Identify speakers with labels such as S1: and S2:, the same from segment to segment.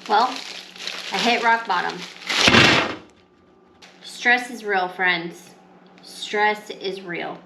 S1: Well, I hit rock bottom. Stress is real, friends. Stress is real.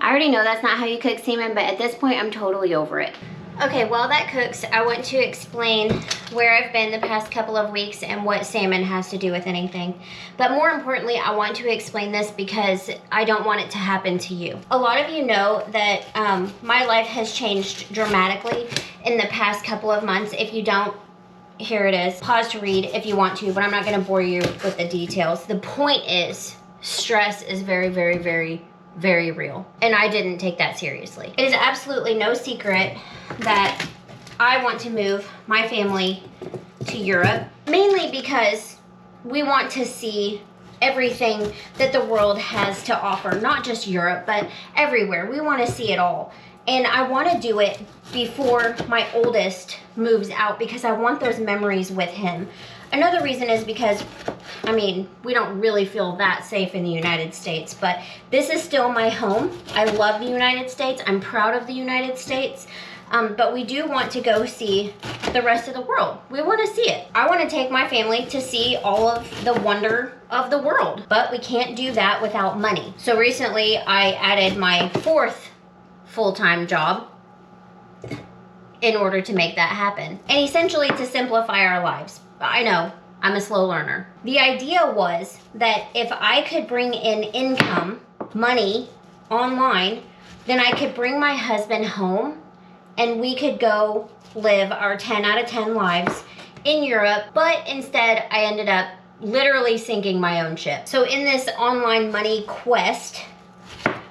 S1: I already know that's not how you cook salmon, but at this point, I'm totally over it. Okay, while that cooks, I want to explain where I've been the past couple of weeks and what salmon has to do with anything. But more importantly, I want to explain this because I don't want it to happen to you. A lot of you know that my life has changed dramatically in the past couple of months. If you don't, here it is. Pause to read if you want to, but I'm not gonna bore you with the details. The point is, stress is very, very, very, very real, and I didn't take that seriously. It is absolutely no secret that I want to move my family to Europe, mainly because we want to see everything that the world has to offer, not just Europe, but everywhere. We want to see it all. And I want to do it before my oldest moves out because I want those memories with him. Another reason is because, I mean, we don't really feel that safe in the United States, but this is still my home. I love the United States. I'm proud of the United States. But we do want to go see the rest of the world. We want to see it. I want to take my family to see all of the wonder of the world, but we can't do that without money. So recently I added my 4th full-time job in order to make that happen. And essentially to simplify our lives. I know, I'm a slow learner. The idea was that if I could bring in income, money, online, then I could bring my husband home and we could go live our 10 out of 10 lives in Europe. But instead, I ended up literally sinking my own ship. So in this online money quest,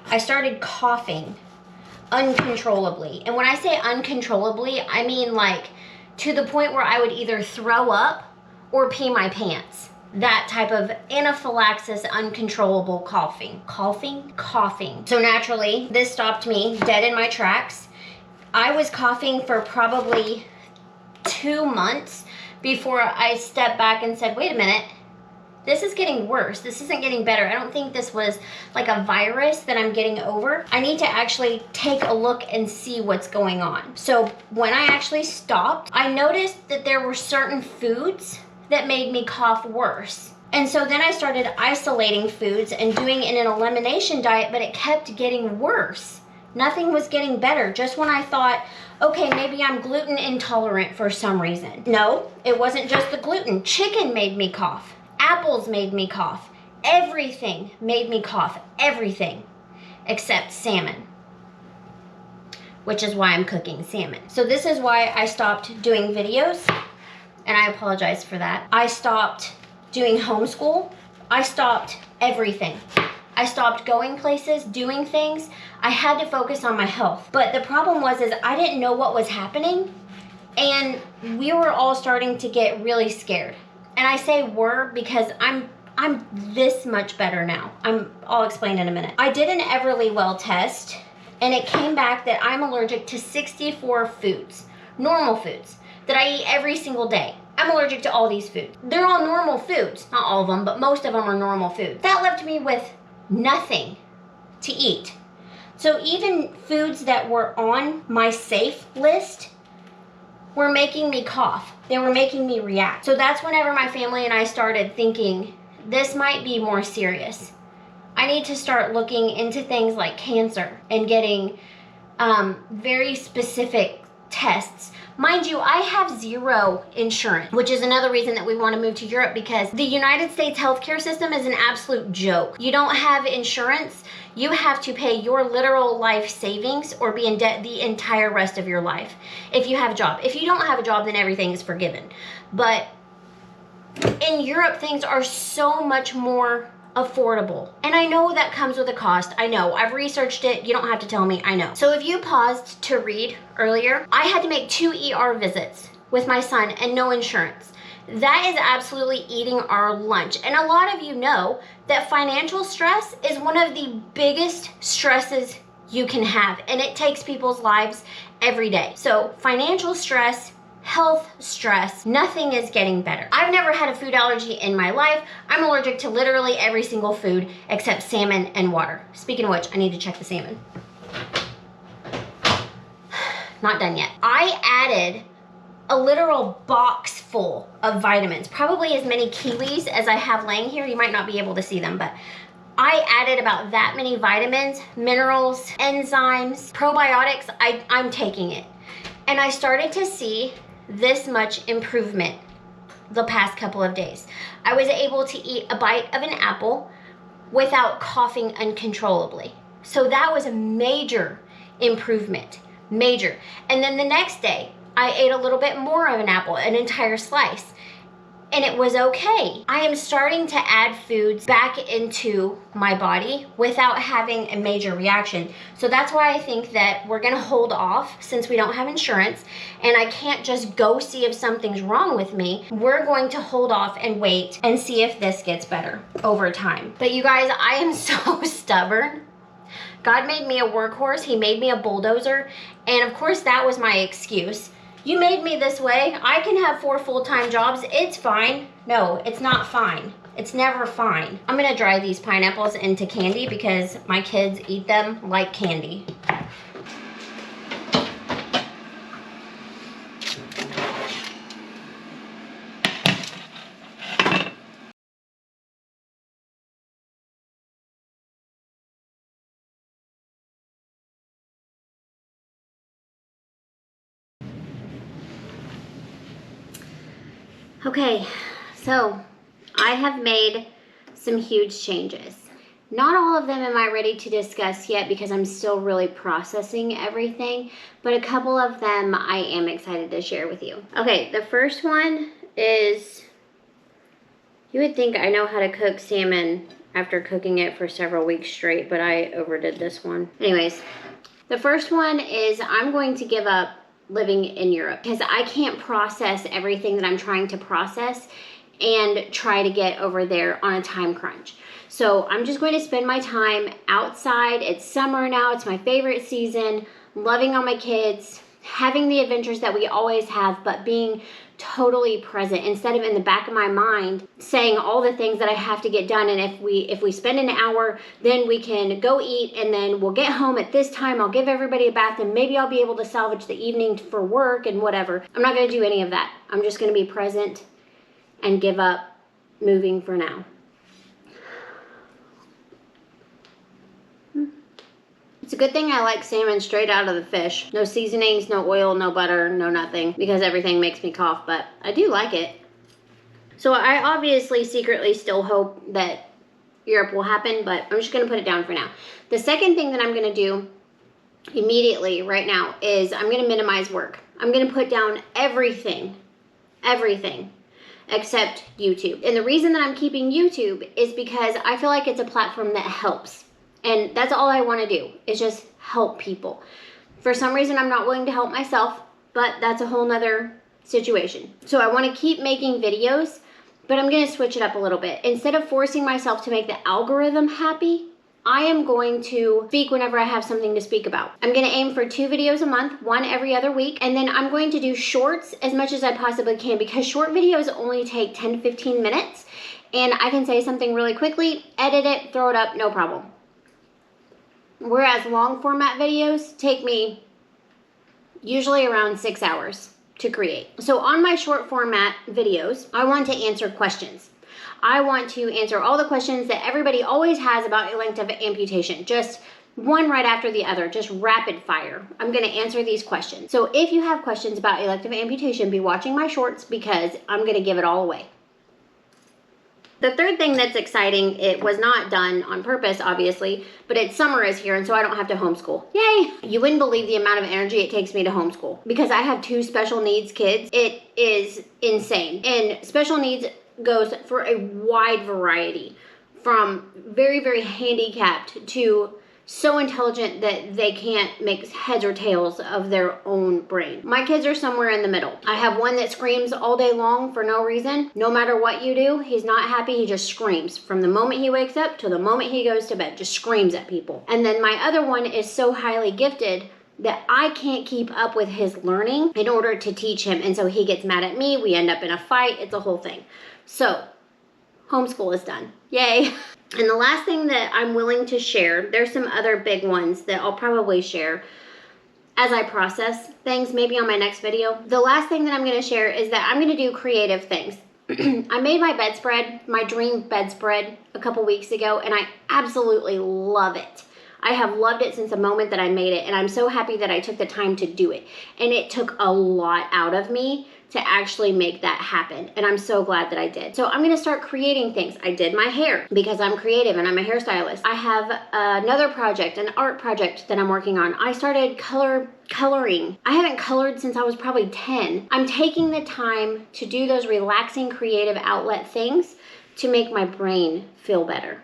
S1: I started coughing uncontrollably. And when I say uncontrollably, I mean like to the point where I would either throw up or pee my pants. That type of anaphylaxis, uncontrollable coughing. Coughing. So naturally, this stopped me dead in my tracks. I was coughing for probably 2 months before I stepped back and said, wait a minute, this is getting worse. This isn't getting better. I don't think this was like a virus that I'm getting over. I need to actually take a look and see what's going on. So when I actually stopped, I noticed that there were certain foods that made me cough worse. And so then I started isolating foods and doing an elimination diet, but it kept getting worse. Nothing was getting better. Just when I thought, okay, maybe I'm gluten intolerant for some reason. No, it wasn't just the gluten. Chicken made me cough. Apples made me cough. Everything made me cough. Everything except salmon, which is why I'm cooking salmon. So this is why I stopped doing videos, and I apologize for that. I stopped doing homeschool. I stopped everything. I stopped going places, doing things. I had to focus on my health. But the problem was I didn't know what was happening, and we were all starting to get really scared. And I say were because I'm this much better now. I'll explain in a minute. I did an Everlywell test, and it came back that I'm allergic to 64 foods, normal foods, that I eat every single day. I'm allergic to all these foods. They're all normal foods. Not all of them, but most of them are normal foods. That left me with nothing to eat. So even foods that were on my safe list were making me cough. They were making me react. So that's whenever my family and I started thinking, this might be more serious. I need to start looking into things like cancer and getting very specific tests. Mind you, I have 0 insurance, which is another reason that we want to move to Europe because the United States healthcare system is an absolute joke. You don't have insurance, you have to pay your literal life savings or be in debt the entire rest of your life if you have a job. If you don't have a job, then everything is forgiven. But in Europe, things are so much more affordable. And I know that comes with a cost. I know. I've researched it. You don't have to tell me. I know. So if you paused to read earlier, I had to make 2 ER visits with my son and no insurance. That is absolutely eating our lunch. And a lot of you know that financial stress is one of the biggest stresses you can have, and it takes people's lives every day. So financial stress, health stress, nothing is getting better. I've never had a food allergy in my life. I'm allergic to literally every single food except salmon and water. Speaking of which, I need to check the salmon. Not done yet. I added a literal box full of vitamins, probably as many kiwis as I have laying here. You might not be able to see them, but I added about that many vitamins, minerals, enzymes, probiotics. I'm taking it. And I started to see this much improvement the past couple of days. I was able to eat a bite of an apple without coughing uncontrollably. So that was a major improvement, major. And then the next day, I ate a little bit more of an apple, an entire slice, and it was okay. I am starting to add foods back into my body without having a major reaction. So that's why I think that we're gonna hold off since we don't have insurance and I can't just go see if something's wrong with me. We're going to hold off and wait and see if this gets better over time. But you guys, I am so stubborn. God made me a workhorse, He made me a bulldozer, and of course that was my excuse. You made me this way. I can have 4 full-time jobs. It's fine. No, it's not fine. It's never fine. I'm gonna dry these pineapples into candy because my kids eat them like candy. Okay, so I have made some huge changes. Not all of them am I ready to discuss yet because I'm still really processing everything, but a couple of them I am excited to share with you. Okay, the first one is, you would think I know how to cook salmon after cooking it for several weeks straight, but I overdid this one. Anyways, the first one is I'm going to give up living in Europe because I can't process everything that I'm trying to process and try to get over there on a time crunch. So I'm just going to spend my time outside. It's summer now, it's my favorite season, loving on my kids, having the adventures that we always have, but being totally present instead of in the back of my mind saying all the things that I have to get done. And if we spend an hour, then we can go eat and then we'll get home at this time. I'll give everybody a bath and maybe I'll be able to salvage the evening for work and whatever. I'm not going to do any of that. I'm just going to be present and give up moving for now. It's a good thing I like salmon straight out of the fish. No seasonings, no oil, no butter, no nothing, because everything makes me cough, but I do like it. So I obviously secretly still hope that Europe will happen, but I'm just gonna put it down for now. The second thing that I'm gonna do immediately right now is I'm gonna minimize work. I'm gonna put down everything except YouTube. And the reason that I'm keeping YouTube is because I feel like it's a platform that helps. And that's all I want to do, is just help people. For some reason, I'm not willing to help myself, but that's a whole nother situation. So I want to keep making videos, but I'm going to switch it up a little bit. Instead of forcing myself to make the algorithm happy, I am going to speak whenever I have something to speak about. I'm going to aim for 2 videos a month, 1 every other week, and then I'm going to do shorts as much as I possibly can because short videos only take 10 to 15 minutes, and I can say something really quickly, edit it, throw it up, no problem. Whereas long format videos take me usually around 6 hours to create. So on my short format videos, I want to answer questions. I want to answer all the questions that everybody always has about elective amputation, just one right after the other, just rapid fire. I'm going to answer these questions. So if you have questions about elective amputation, be watching my shorts because I'm going to give it all away. The third thing that's exciting, it was not done on purpose, obviously, but summer is here and so I don't have to homeschool. Yay! You wouldn't believe the amount of energy it takes me to homeschool. Because I have 2 special needs kids, it is insane. And special needs goes for a wide variety, from very, very handicapped to so intelligent that they can't make heads or tails of their own brain. My kids are somewhere in the middle. I have one that screams all day long for no reason. No matter what you do, he's not happy, he just screams. From the moment he wakes up to the moment he goes to bed, just screams at people. And then my other one is so highly gifted that I can't keep up with his learning in order to teach him. And so he gets mad at me, we end up in a fight, it's a whole thing. So, homeschool is done. Yay. And the last thing that I'm willing to share, there's some other big ones that I'll probably share as I process things, maybe on my next video. The last thing that I'm gonna share is that I'm gonna do creative things. I made my bedspread, my dream bedspread, a couple weeks ago, and I absolutely love it. I have loved it since the moment that I made it, and I'm so happy that I took the time to do it. And it took a lot out of me to actually make that happen, and I'm so glad that I did. So I'm gonna start creating things. I did my hair because I'm creative and I'm a hairstylist. I have another project, an art project that I'm working on. I started coloring. I haven't colored since I was probably 10. I'm taking the time to do those relaxing creative outlet things to make my brain feel better.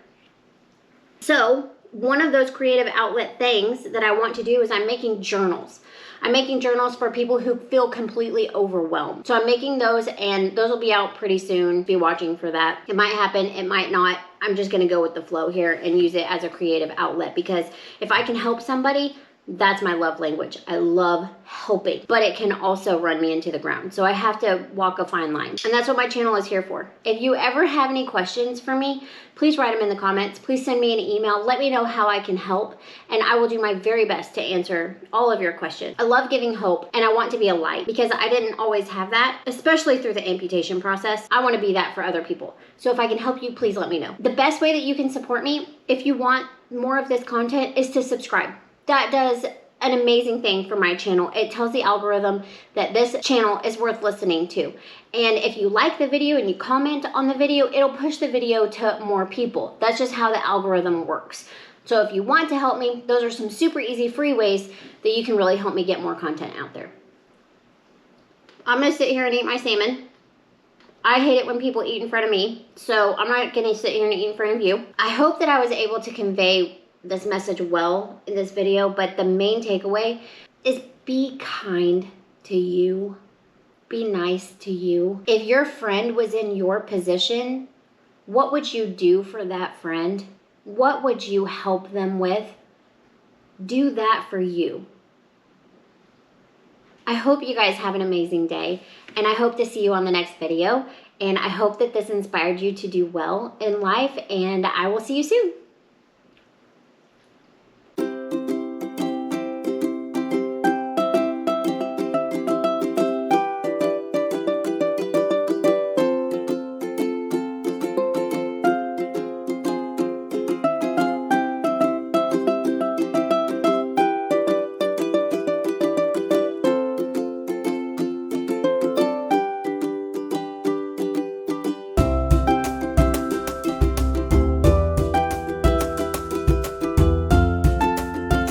S1: So one of those creative outlet things that I want to do is I'm making journals. I'm making journals for people who feel completely overwhelmed. So I'm making those, and those will be out pretty soon. Be watching for that. It might happen, it might not. I'm just gonna go with the flow here and use it as a creative outlet, because if I can help somebody, that's my love language. I love helping, but it can also run me into the ground. So I have to walk a fine line. And that's what my channel is here for. If you ever have any questions for me, please write them in the comments. Please send me an email. Let me know how I can help, and I will do my very best to answer all of your questions. I love giving hope, and I want to be a light, because I didn't always have that, especially through the amputation process. I want to be that for other people. So if I can help you, please let me know. The best way that you can support me, if you want more of this content, is to subscribe. That does an amazing thing for my channel. It tells the algorithm that this channel is worth listening to. And if you like the video and you comment on the video, it'll push the video to more people. That's just how the algorithm works. So if you want to help me, those are some super easy free ways that you can really help me get more content out there. I'm gonna sit here and eat my salmon. I hate it when people eat in front of me, so I'm not gonna sit here and eat in front of you. I hope that I was able to convey this message well in this video, but the main takeaway is be kind to you. Be nice to you. If your friend was in your position, what would you do for that friend? What would you help them with? Do that for you. I hope you guys have an amazing day, and I hope to see you on the next video. And I hope that this inspired you to do well in life, and I will see you soon.